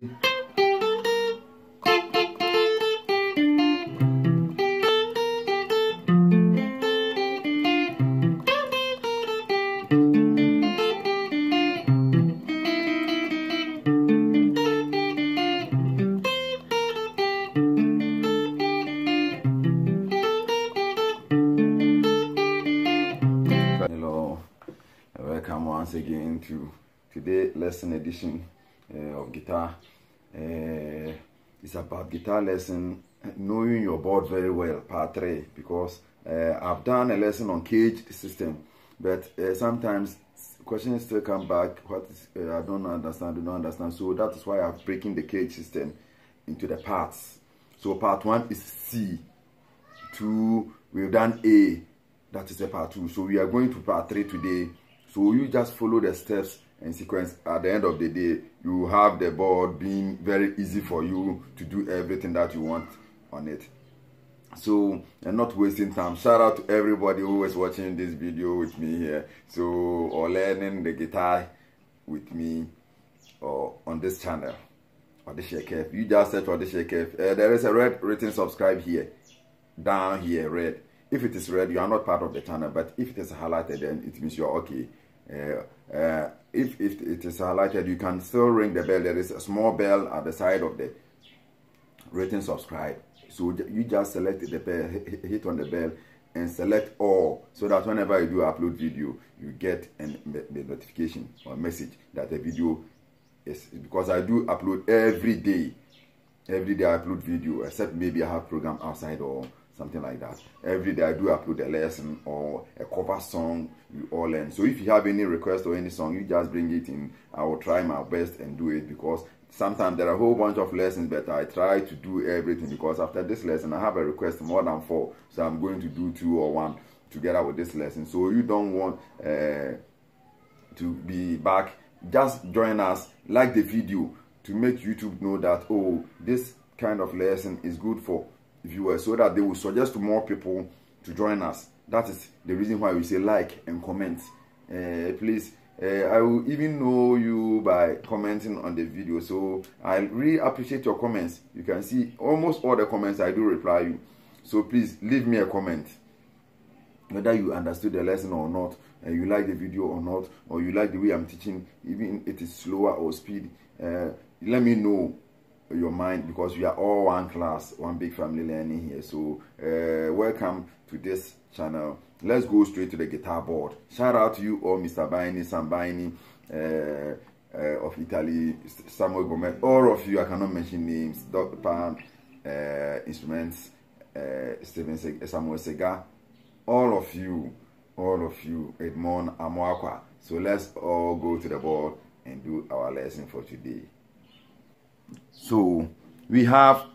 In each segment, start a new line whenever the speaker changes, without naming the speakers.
Hello, welcome once again to today's lesson edition of guitar. It's about guitar lesson, knowing your board very well, part 3, because I've done a lesson on cage system, but sometimes questions still come back. What is, I don't understand. So that is why I'm breaking the cage system into the parts. So part 1 is C, 2 we've done A. That is a part 2. So we are going to part 3 today. So you just follow the steps and sequence. At the end of the day, you have the board being very easy for you to do everything that you want on it. So, and not wasting time. Shout out to everybody who is watching this video with me here. So, or learning the guitar with me or on this channel. Odisha Kef. You just search Odisha Kef. There is a red written subscribe here. Down here, red. If it is red, you are not part of the channel, but if it is highlighted, then it means you're okay. If it is highlighted, you can still ring the bell. There is a small bell at the side of the written subscribe. So you just select the bell, hit on the bell, and select all, so that whenever you do upload video, you get the notification or message that the video is, because I do upload every day. Every day I upload video, except maybe I have program outside or something like that. Every day I do upload a lesson or a cover song you all learn. So if you have any request or any song, you just bring it in. I will try my best and do it, because sometimes there are a whole bunch of lessons, but I try to do everything, because after this lesson I have a request more than 4, so I'm going to do 2 or 1 together with this lesson. So you don't want to be back, just join us, like the video to make YouTube know that, oh, this kind of lesson is good for viewers, so that they will suggest to more people to join us. That is the reason why we say like and comment. Please, I will even know you by commenting on the video, so I really appreciate your comments. You can see almost all the comments I do reply you, so please leave me a comment, whether you understood the lesson or not, and you like the video or not, or you like the way I'm teaching, even it is slower or speed. Let me know your mind, because we are all one class, one big family learning here. So welcome to this channel. Let's go straight to the guitar board. Shout out to you all, Mr. Baini, Sam Baini of Italy, Samuel Gomez, all of you. I cannot mention names. Dr. Pan Instruments, Samuel Sega, all of you, Edmond Amoakwa. So let's all go to the board and do our lesson for today. So we have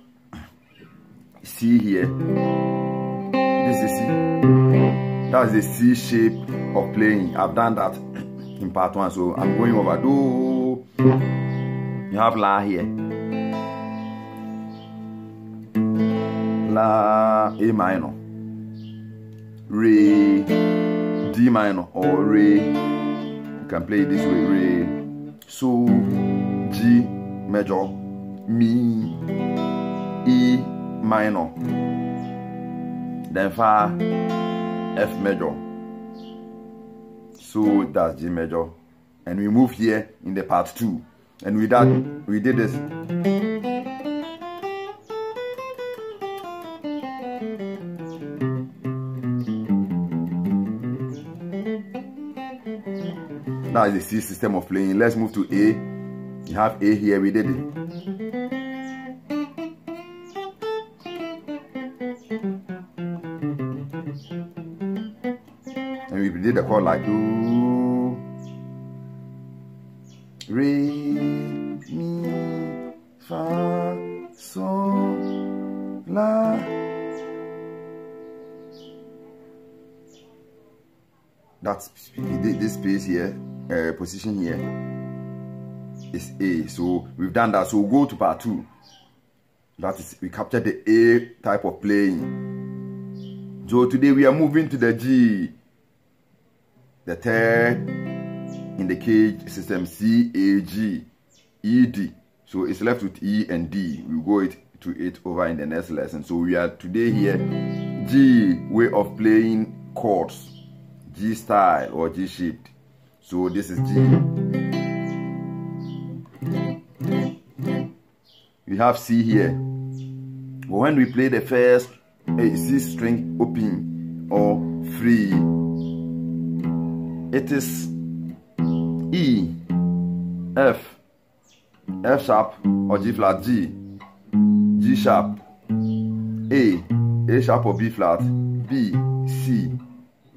C here. This is C. That's the C shape of playing. I've done that in part 1, so I'm going over Do. You have La here. La, A minor, Re, D minor, or Re. You can play it this way: Re, So, G major, Mi, E minor, then Fa, F major. So that's G major, and we move here in the part 2, and with that we did this. That is the C system of playing. Let's move to A. You have A here, we did it. And we did the chord like Do, Re, Mi, Fa, Sol, La. That's this space here, position here is A. So we've done that. So we'll go to part 2. That is, we captured the A type of playing. So today we are moving to the G, the third in the cage system, C, A, G, E, D. So it's left with E and D. We'll go to it over in the next lesson. So we are today here, G way of playing chords, G style or G shaped. So this is G. We have C here. But when we play the first C string open or free, it is E, F, F sharp or G flat, G, G sharp, A sharp or B flat, B, C.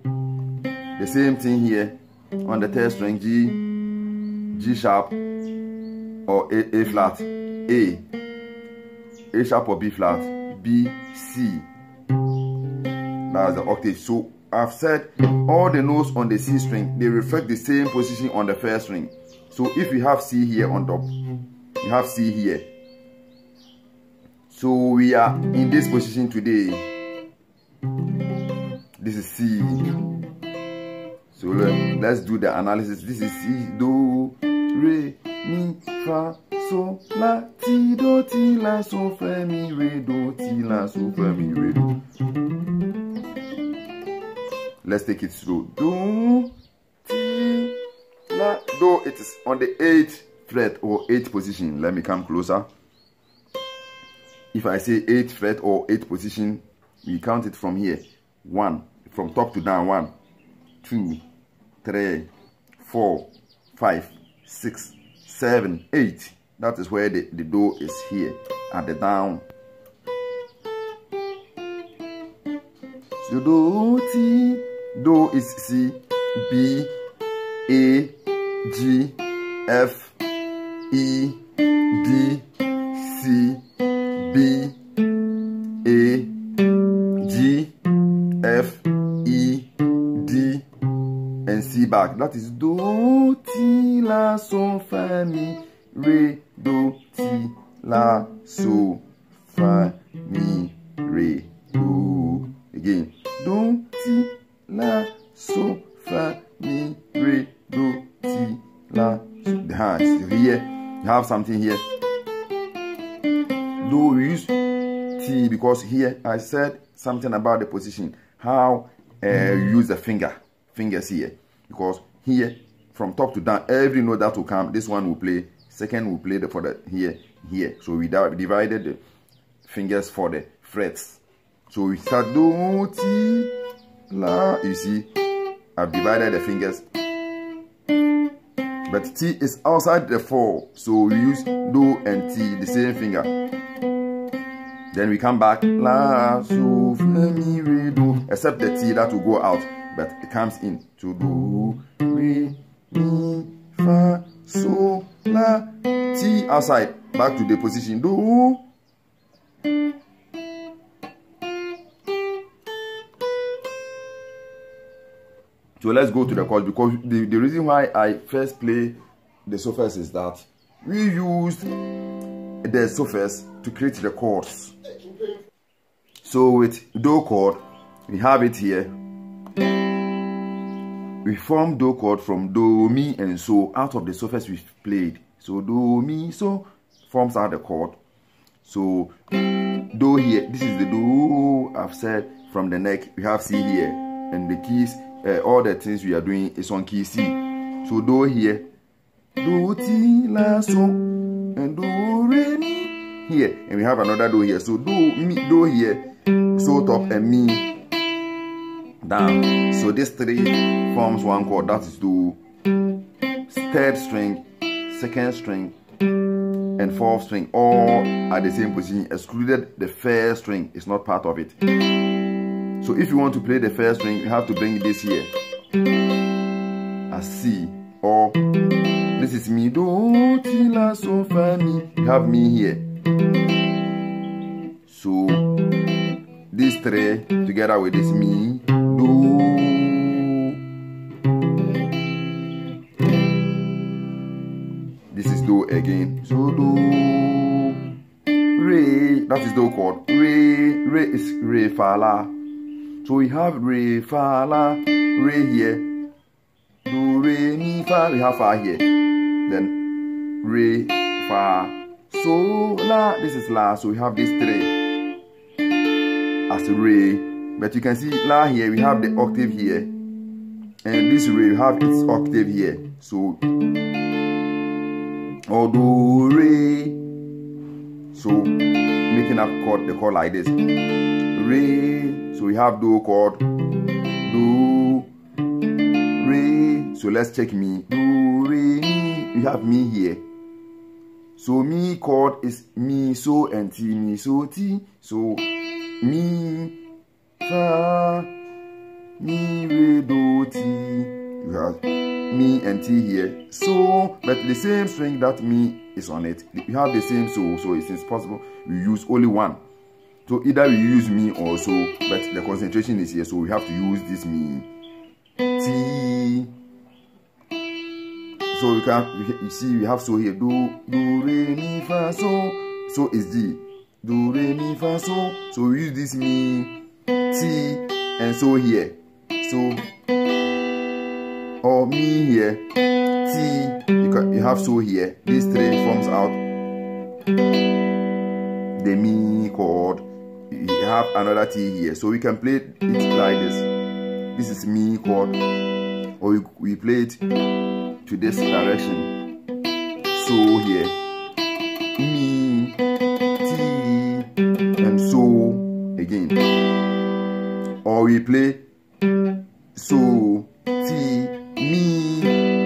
The same thing here on the third string, G sharp or A flat, A sharp or B flat, B, C. That's the octave. So I've said all the notes on the C string, they reflect the same position on the first string. So if you have C here on top, you have C here. So we are in this position today. This is C. So let's do the analysis. This is C, do, re, mi, fa, so, la, ti, do, ti, la, so, fa, mi, re, do, ti, la, so, fa, mi, re, do. Let's take it slow. Do, ti, la, do. It is on the 8th fret or 8th position. Let me come closer. If I say 8th fret or 8th position, we count it from here. 1, from top to down. 1, 2, 3, 4, 5, 6, 7, 8. That is where the do is here at the down. So do, ti, do is C, B, A, G, F, E, D, C, B, A, G, F, E, D, and C back. That is do, ti, la, so, fa, mi, re, do, ti, la, so, fa, mi, re, do. Again, do, ti, la, so, fa, mi, re, do, ti, la, so. The hands here, you have something here. Do, we use T because here I said something about the position, how you use the fingers here, because here from top to down, every note that will come, this one will play, second will play for the here. So we divided the fingers for the frets. So we start do, ti, la. You see, I've divided the fingers, but T is outside the 4, so we use do and T, the same finger. Then we come back, la, so, fa, mi, re, do, except the T that will go out, but it comes in to do, re, mi, fa, so, la, T outside, back to the position, do. So let's go to the chords, because the reason why I first play the solfège is that we used the solfège to create the chords. So with do chord, we have it here. We form do chord from do, mi, and so out of the solfège we've played. So do, mi, so forms out the chord. So do here, this is the do I've said from the neck. We have C here, and the keys, all the things we are doing is on key C. So do here, do, ti, la, so, and do, re, mi here, and we have another do here. So do, mi, do here, so top, and mi down. So this 3 forms one chord, that is do, 3rd string, 2nd string, and 4th string, all at the same position, excluded the 1st string, it's not part of it. So if you want to play the 1st string, you have to bring this here as C, or this is mi, do, ti, la, so, fa, mi. You have mi here. So these 3 together with this mi, do. This is do again. So do, re, that is do chord. Re is re, fa, la. So we have re, fa, la, re here. Do, re, mi, fa. We have fa here. Then re, fa, so, la. This is la. So we have these three as re. But you can see la here. We have the octave here, and this re we have its octave here. So or do re. So making up the chord like this. Re. So we have do chord. Do. Re. So let's check mi. Do, re, mi. We have mi here. So mi chord is mi, so, and ti, mi, so, ti. So mi, fa, mi, re, do, ti. You have mi and ti here. So, but the same string that mi is on it, we have the same so it's possible we use only one. So either we use mi or so, but the concentration is here, so we have to use this mi. Ti. So you see we have so here. Do, re, mi, fa, so is D. Do, re, mi, fa, so. So we use this mi, ti, and so here. So, or mi here, ti, you have so here. These three forms out the mi chord. You have another T here. So we can play it like this. This is mi chord. Or we play it to this direction. So here. Mi, T, and so again. Or we play so, T, mi.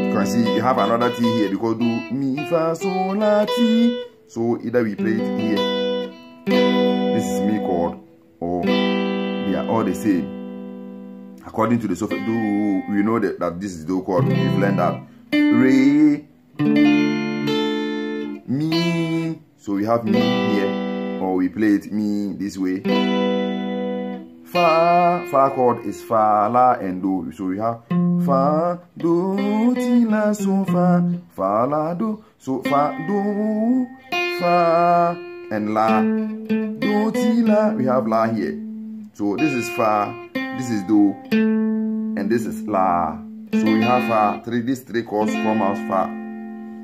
You can see you have another T here because do mi, fa, so, la, ti. So either we play it here. This is mi chord, or they are all the same. According to the software, do we know that this is do chord. We've learned that. Re, mi. So we have mi here, or we play it mi this way. Fa chord is fa, la, and do. So we have fa, do, ti, la, so, fa, la, do. So fa, do, fa, and la. Do, ti, la. We have la here. So this is fa, this is do, and this is la. So we have fa. These three chords form as fa.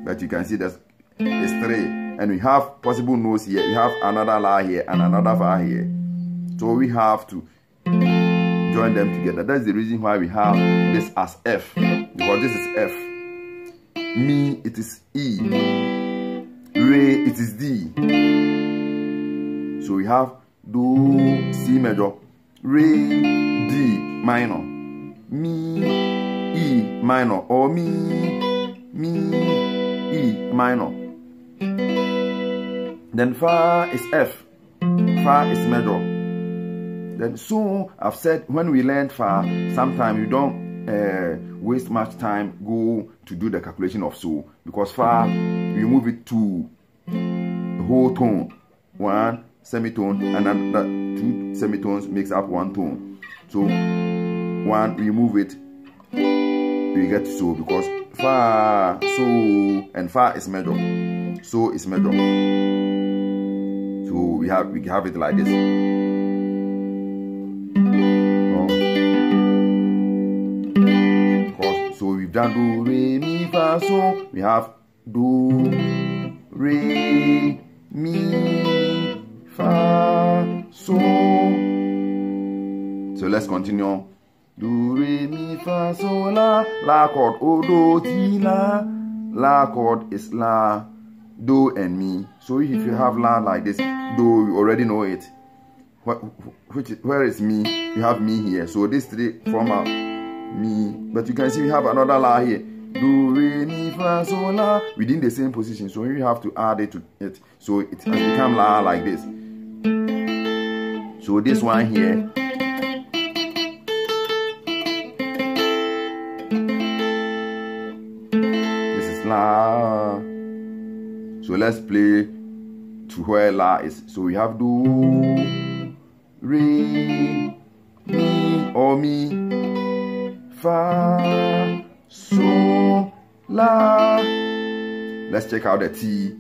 But you can see there's three. And we have possible notes here. We have another la here and another fa here. So we have to join them together. That's the reason why we have this as F, because this is F. Mi, it is E. Re, it is D. So we have do, C major, Re, D minor, Mi, E minor, or Mi, E minor. Then Fa is F. Fa is major. Then so I've said when we learn Fa, sometimes you don't waste much time go to do the calculation of so, because Fa you move it to the whole tone, one semitone, and another two semitones makes up one tone. So one we move it, we get so, because Fa, so, and Fa is major, so is major. So we have it like this. So we've done do, re, mi, fa, so. We have do, re, mi, fa, so. So let's continue. Do, re, mi, fa, so, la. La chord, o, do, ti, la. La chord is la, do, and mi. So if you have la like this, do, you already know it. Where is mi? You have mi here. So these three form out mi. But you can see we have another la here. Do, re, mi, fa, so, la. Within the same position. So you have to add it to it. So it has become la like this. So this one here. This is la. So let's play to where la is. So we have do, re, mi, or mi, fa, so, la. Let's check out the T.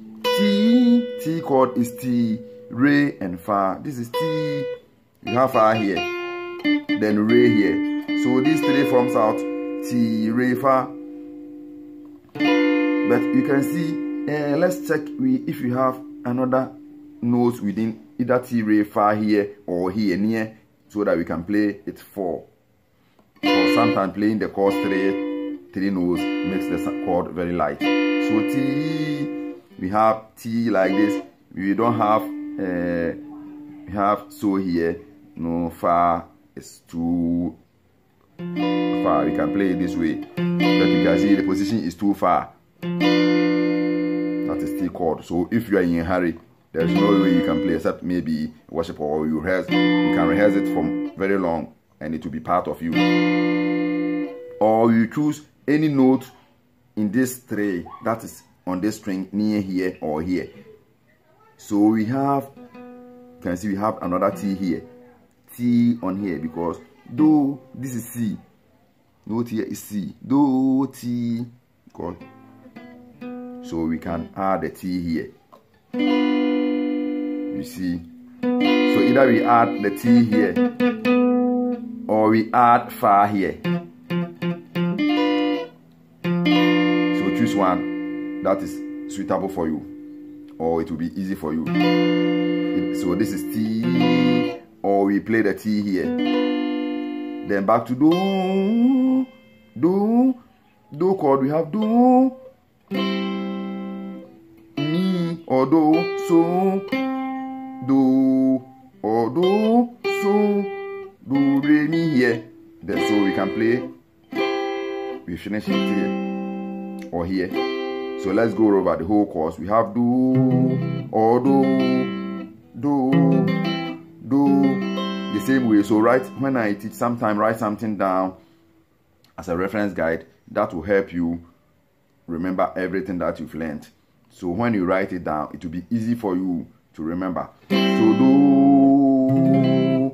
T chord is T, re, and fa. This is T. You have fa here, then re here. So these three forms out T, re, fa. But you can see, let's check if you have another note within either T, Re, Fa here or here near, so that we can play it 4. Or sometimes playing the chords 3 notes makes the chord very light. So T, we have T like this. We don't have we have So here. No, Fa is too far. We can play it this way, but you can see the position is too far. That is T chord. So if you are in a hurry, there's no way you can play except maybe worship, or you can rehearse it from very long and it will be part of you. Or you choose any note in this tray that is on this string near here or here. So we have, you can see we have another T here, T on here, because though this is C, note here is C, do T, because so we can add the T here. You see, so either we add the T here or we add Fa here. So choose one that is suitable for you, or it will be easy for you. So this is T, or we play the T here, then back to do chord. We have do, mi, or do, so, do, or do, so, do, re, mi here. Then so we can play, we finish it here or here. So let's go over the whole course. We have do, or do, the same way. So when I teach, sometime write something down as a reference guide that will help you remember everything that you've learned. So when you write it down, it will be easy for you to remember. So do,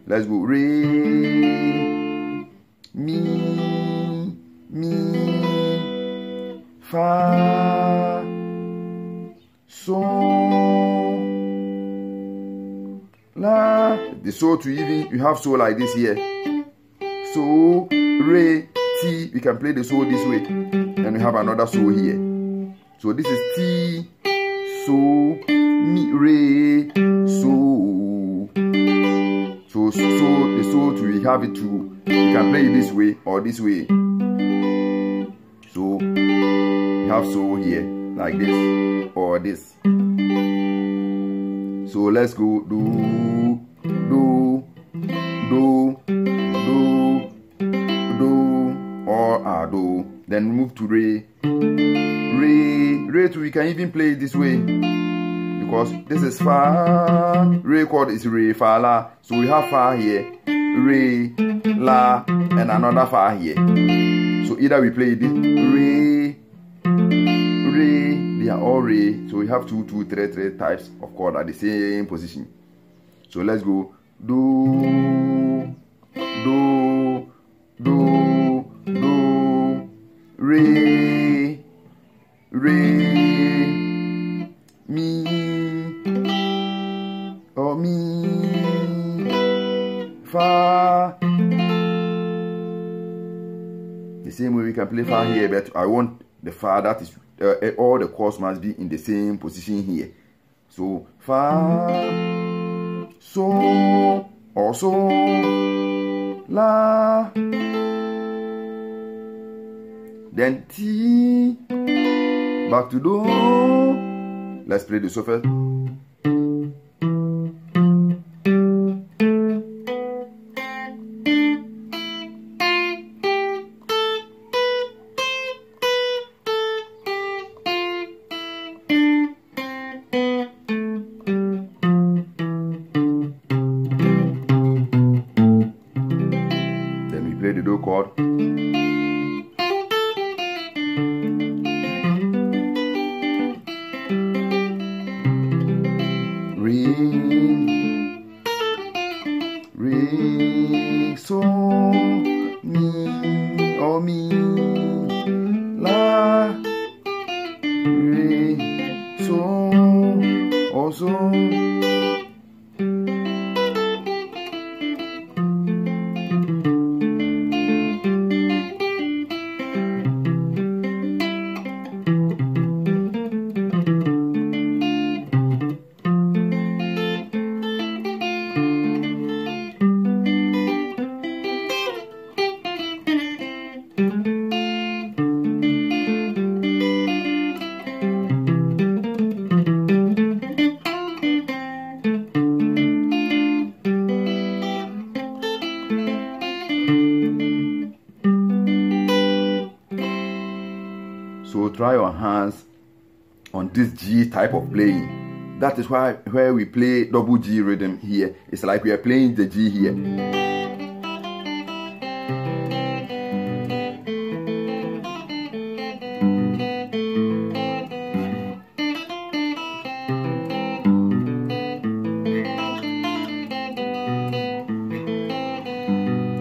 let's go. Re, mi, fa, so, la. The so to even, you have so like this here. So, re, T, we can play the so this way. And we have another so here. So this is T, so, mi, re, so. So the so to, we have it too. You can play it this way or this way. So we have so here, like this or this. So let's go do, or do. Then move to re. Re to, we can even play it this way, because this is Fa. Re chord is Re, Fa, La. So we have Fa here, Re, La, and another Fa here. So either we play this Re, they are all Re. So we have two, three types of chord at the same position. So let's go do, re, mi, or mi, fa. The same way we can play Fa here, but I want the Fa that is all the chords must be in the same position here. So Fa, so, or so, La. Then T, back to do. Let's play the so first. Then we play the do chord. Re, so, mi, or mi, la, re, so, or so. try your hands on this G type of playing. That is why where we play double G rhythm here, it's like we are playing the G here.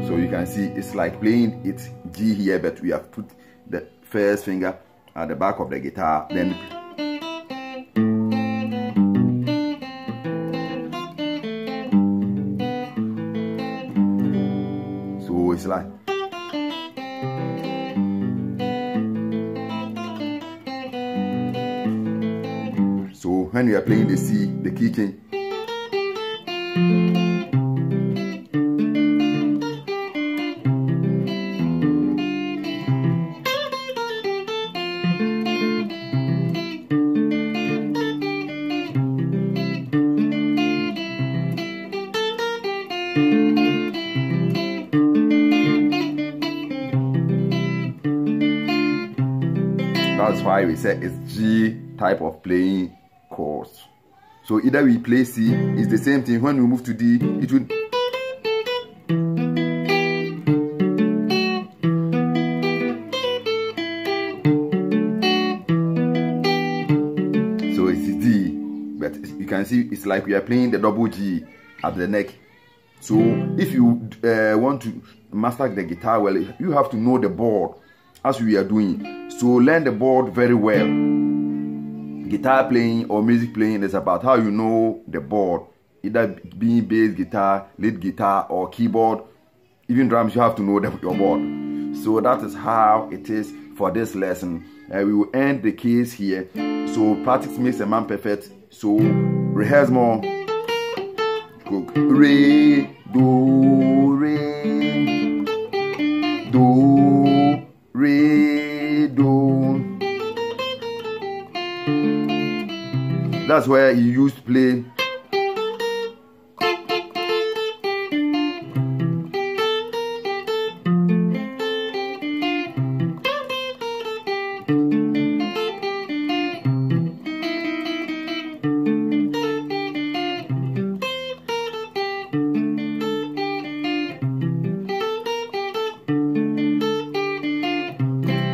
So you can see it's like playing it G here, but we have put the first finger at the back of the guitar, then so it's like so when you are playing the C, the key change. That's why we say it's G type of playing chords. So either we play C, it's the same thing. When we move to D, it would. So it's D, but you can see it's like we are playing the double G at the neck. So if you want to master the guitar well, you have to know the board as we are doing. So learn the board very well. Guitar playing or music playing is about how you know the board. Either being bass guitar, lead guitar, or keyboard, even drums, you have to know your board. So that is how it is for this lesson. We will end the case here. So practice makes a man perfect. So rehearse more. Re, do, re, do, re, do. That's where he used to play.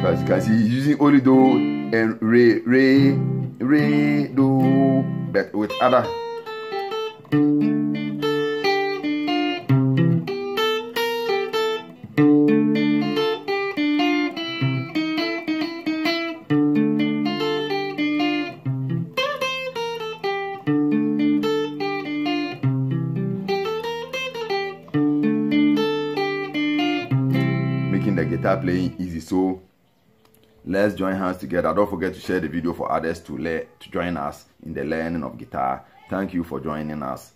As you can see, he's using only do and re, re, re, do, but with other. Making the guitar playing easy. So let's join hands together. Don't forget to share the video for others to join us in the learning of guitar. Thank you for joining us.